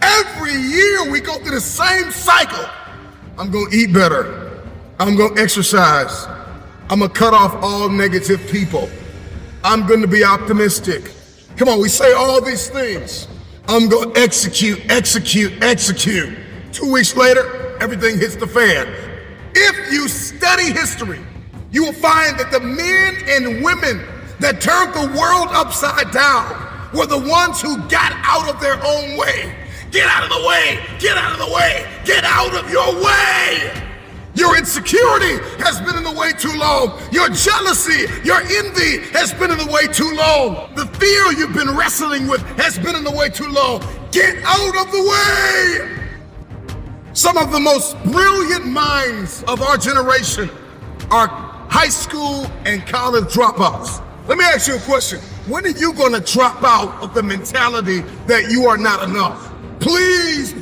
Every year we go through the same cycle. I'm gonna eat better. I'm gonna exercise. I'm gonna cut off all negative people. I'm gonna be optimistic. Come on, we say all these things. I'm gonna execute. 2 weeks later, everything hits the fan. If you study history, you will find that the men and women that turned the world upside down were the ones who got out of their own way. Get out of the way, get out of the way, get out of your way. Your insecurity has been in the way too long. Your jealousy, your envy has been in the way too long. The fear you've been wrestling with has been in the way too long. Get out of the way. Some of the most brilliant minds of our generation are high school and college dropouts. Let me ask you a question. When are you gonna drop out of the mentality that you are not enough? Please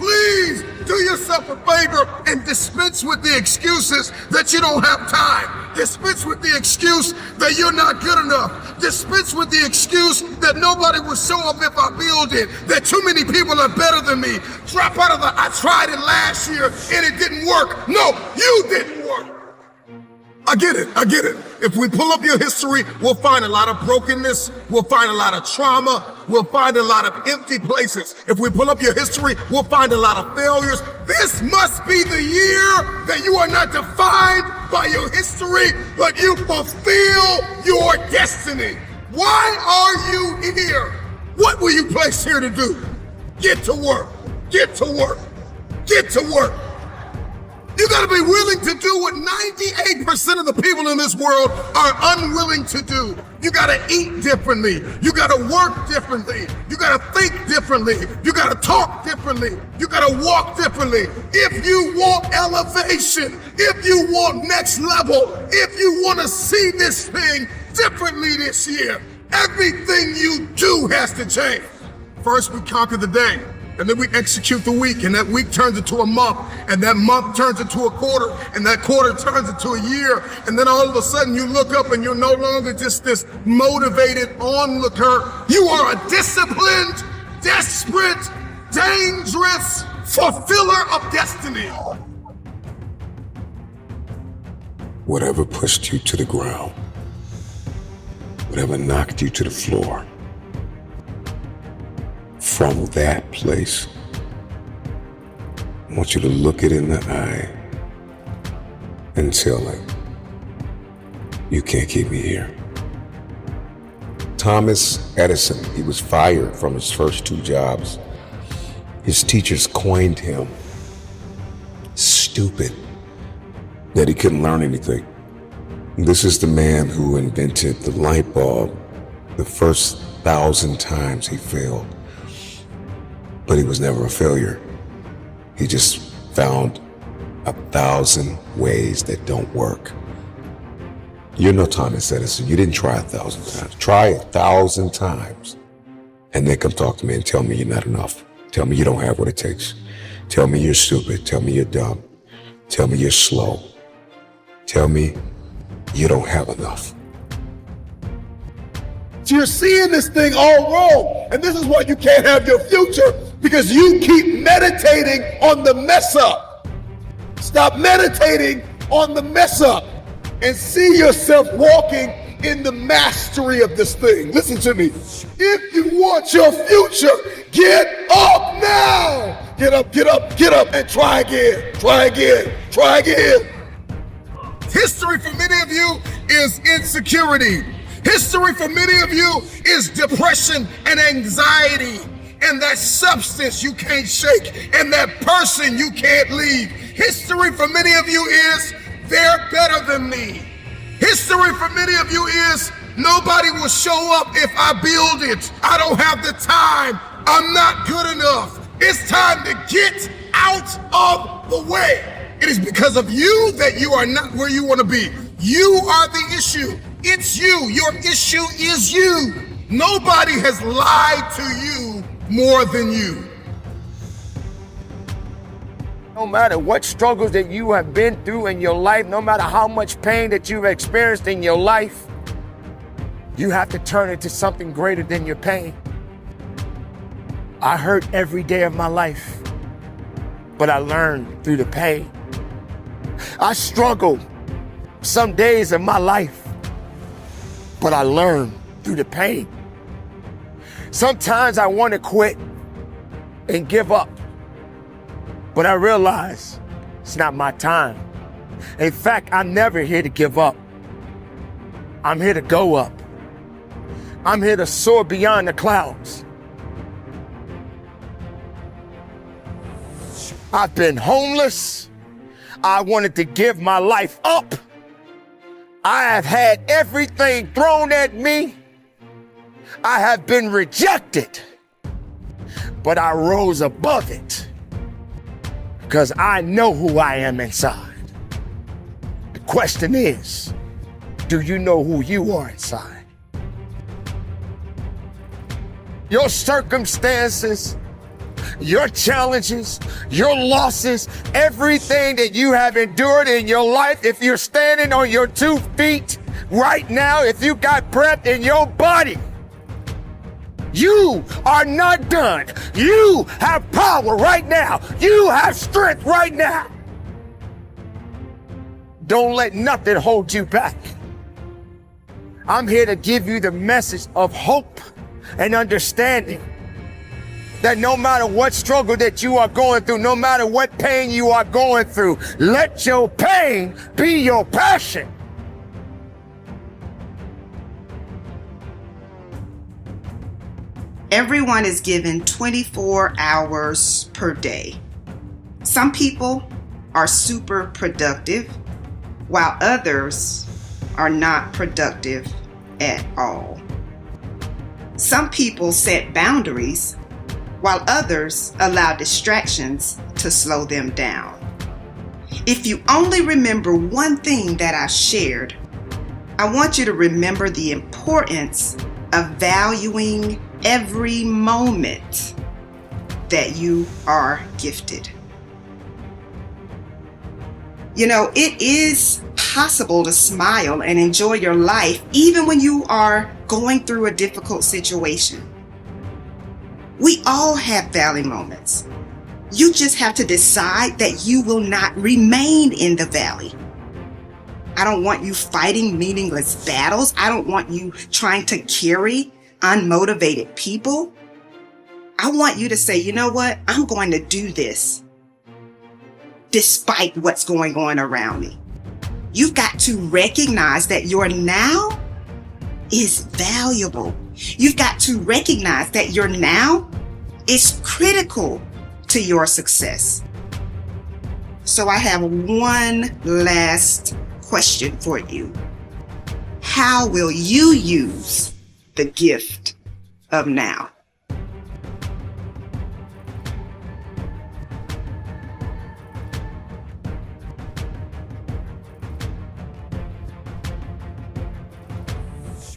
do yourself a favor and dispense with the excuses that you don't have time. Dispense with the excuse that you're not good enough. Dispense with the excuse that nobody will show up if I build it, that too many people are better than me. Drop out of the, I tried it last year and it didn't work. No, you didn't work. I get it. If we pull up your history, we'll find a lot of brokenness. We'll find a lot of trauma. We'll find a lot of empty places. If we pull up your history, we'll find a lot of failures. This must be the year that you are not defined by your history, but you fulfill your destiny. Why are you here? What were you placed here to do? Get to work. Get to work. Get to work. You gotta be willing to do what 98% of the people in this world are unwilling to do. You gotta eat differently. You gotta work differently. You gotta think differently. You gotta talk differently. You gotta walk differently. If you want elevation, if you want next level, if you wanna see this thing differently this year, everything you do has to change. First, we conquer the day. And then we execute the week, and that week turns into a month, and that month turns into a quarter, and that quarter turns into a year, and then all of a sudden you look up and you're no longer just this motivated onlooker. You are a disciplined, desperate, dangerous fulfiller of destiny. Whatever pushed you to the ground, whatever knocked you to the floor, from that place, I want you to look it in the eye and tell it, you can't keep me here. Thomas Edison, he was fired from his first 2 jobs. His teachers coined him stupid, that he couldn't learn anything. This is the man who invented the light bulb the first 1,000 times he failed. But he was never a failure. He just found 1,000 ways that don't work. You're no Thomas Edison. You didn't try 1,000 times. Try 1,000 times. And then come talk to me and tell me you're not enough. Tell me you don't have what it takes. Tell me you're stupid. Tell me you're dumb. Tell me you're slow. Tell me you don't have enough. You're seeing this thing all wrong. And this is why you can't have your future, because you keep meditating on the mess up. Stop meditating on the mess up and see yourself walking in the mastery of this thing. Listen to me. If you want your future, get up now. Get up, and try again. History for many of you is insecurity. History for many of you is depression and anxiety, and that substance you can't shake, and that person you can't leave. History for many of you is they're better than me. History for many of you is nobody will show up if I build it. I don't have the time. I'm not good enough. It's time to get out of the way. It is because of you that you are not where you want to be. You are the issue. It's you. Your issue is you. Nobody has lied to you more than you. No matter what struggles that you have been through in your life, no matter how much pain that you've experienced in your life, you have to turn it to something greater than your pain. I hurt every day of my life, but I learned through the pain. I struggled some days of my life, but I learned through the pain. Sometimes I want to quit and give up, but I realize it's not my time. In fact, I'm never here to give up. I'm here to go up. I'm here to soar beyond the clouds. I've been homeless. I wanted to give my life up. I have had everything thrown at me. I have been rejected, but I rose above it because I know who I am inside. The question is, do you know who you are inside? Your circumstances, your challenges, your losses, everything that you have endured in your life, if you're standing on your 2 feet right now, if you got breath in your body, you are not done. You have power right now. You have strength right now. Don't let nothing hold you back. I'm here to give you the message of hope and understanding that no matter what struggle that you are going through, no matter what pain you are going through, let your pain be your passion. Everyone is given 24 hours per day. Some people are super productive, while others are not productive at all. Some people set boundaries, while others allow distractions to slow them down. If you only remember one thing that I shared, I want you to remember the importance of valuing every moment that you are gifted. You know, it is possible to smile and enjoy your life even when you are going through a difficult situation. We all have valley moments. You just have to decide that you will not remain in the valley. I don't want you fighting meaningless battles. I don't want you trying to carry unmotivated people. I want you to say, you know what? I'm going to do this despite what's going on around me. You've got to recognize that your now is valuable. You've got to recognize that your now is critical to your success. So I have one last question for you. How will you use the gift of now?